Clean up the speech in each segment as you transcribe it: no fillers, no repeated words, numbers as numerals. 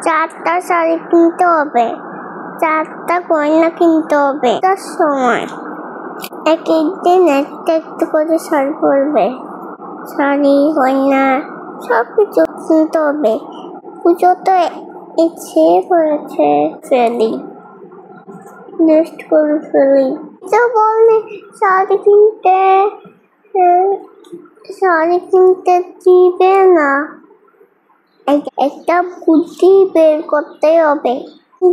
4টা শাড়ি কিনতে হবে, 4টা গয়না কিনতে হবে। তার সময় এক একদিন একটা একটা করে শাড়ি পরবে, শাড়ি গয়না সবকিছু কিনতে হবে। পুজো তো ইচ্ছে করেছে ফেলি, লিস্ট করে ফেলি। তো বললে শাড়ি কিনতে দিবে না, একটা বুদ্ধি বের করতে হবে।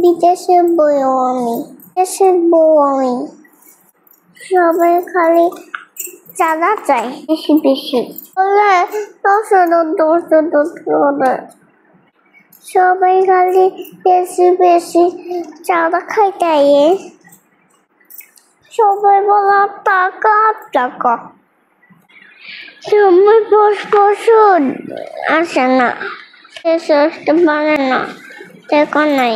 বিদেশের বউ আমি, সবাই খালি চাঁদা চাই বেশি বেশি, বলে সবাই খালি বেশি বেশি চাঁদা খাইতে, সবাই বলা টাকা টাকা, সময় বছর আসে না, শেষ আসতে পারে না, টাকা নাই।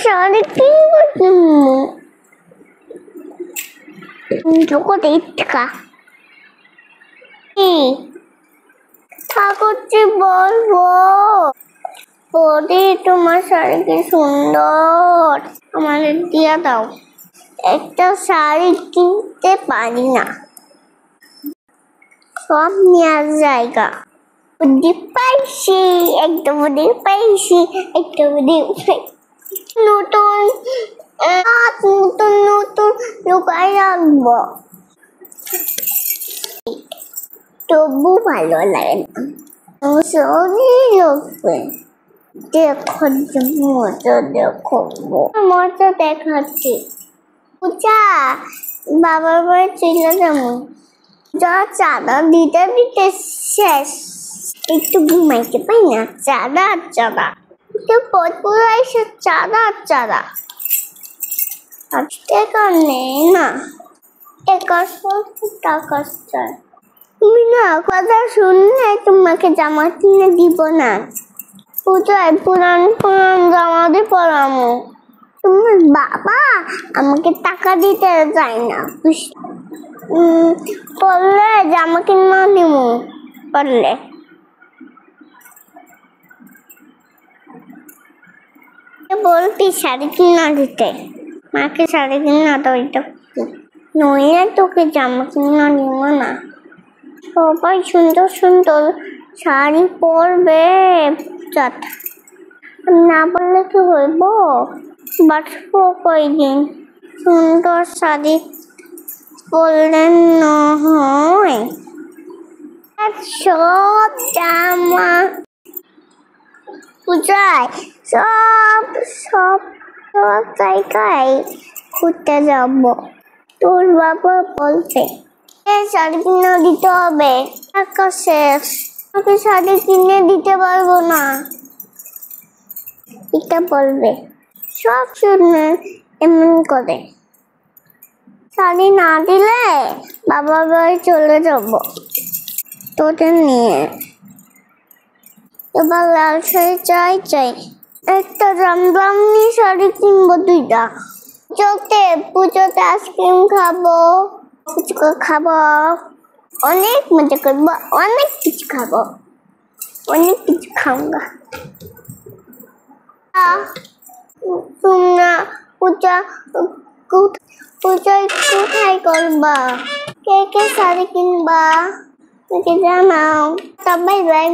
শাড়ি কিনবো টাকা ঠাকুরজি বলবো, বৌদি তোমার শাড়ি কি সুন্দর, আমাদের দিয়ে দাও। একটা শাড়ি কিনতে পারি না, সব নেওয়ার জায়গা। বুদ্ধি পাইছি, একটা বুদ্ধি পাইছি, একটা বুদ্ধি নতুন নতুন নতুন লুকাই রাখবো, তবু ভালো লাগে না। দেখো মজা দেখাচ্ছি। পূজা বাবার বাড়ি চলে যাবো, যা চাঁদা দিতে দিতে শেষ, একটু ঘুমাইতে পাই না, চাঁদা চাঁদা পুরো এসে চাঁদা চাঁদা, টাকা নেই না, টাকা চাই। তুমি না কথা শুনলে তোমাকে জামা কিনে দিব না, পূজায় পুরান জামা দিয়ে পরামো। তোমার বাবা আমাকে টাকা দিতে চায় না, বললে জামা কিনা দিব, বললে বলতি শাড়ি কিনা দিতে, মাকে শাড়ি কিনা তো নইলে তোকে জামা কিনা দিব না। সবাই সুন্দর সুন্দর শাড়ি পরবে, না বললে কি হইব, বাঁচবো কয়দিন? সুন্দর শাড়ি পরলে নহয়, সব জামা পূজায় সব সব সব জায়গায় ঘুরতে যাব। তোর বাবা বলছে শাড়ি কিনে দিতে হবে, টাকা শেষ, আমাকে শাড়ি কিনে দিতে পারবো না, এটা বলবে। সব শুনে এমন করে, শাড়ি না দিলে বাবার বাড়ি চলে যাব তোদের নিয়ে। এবার লাল শাড়ি চাই, একটা জামদানি শাড়ি কিনবো, 2টা। পুজোতে আইসক্রিম খাবো, ফুচকা খাবো, অনেক মজা করবো, অনেক কিছু খাবো, অনেক কিছু খাওয়া। তোমরা পূজায় কোথায় করবা, কে কে শাড়ি কিনবা জানাও। Bye bye.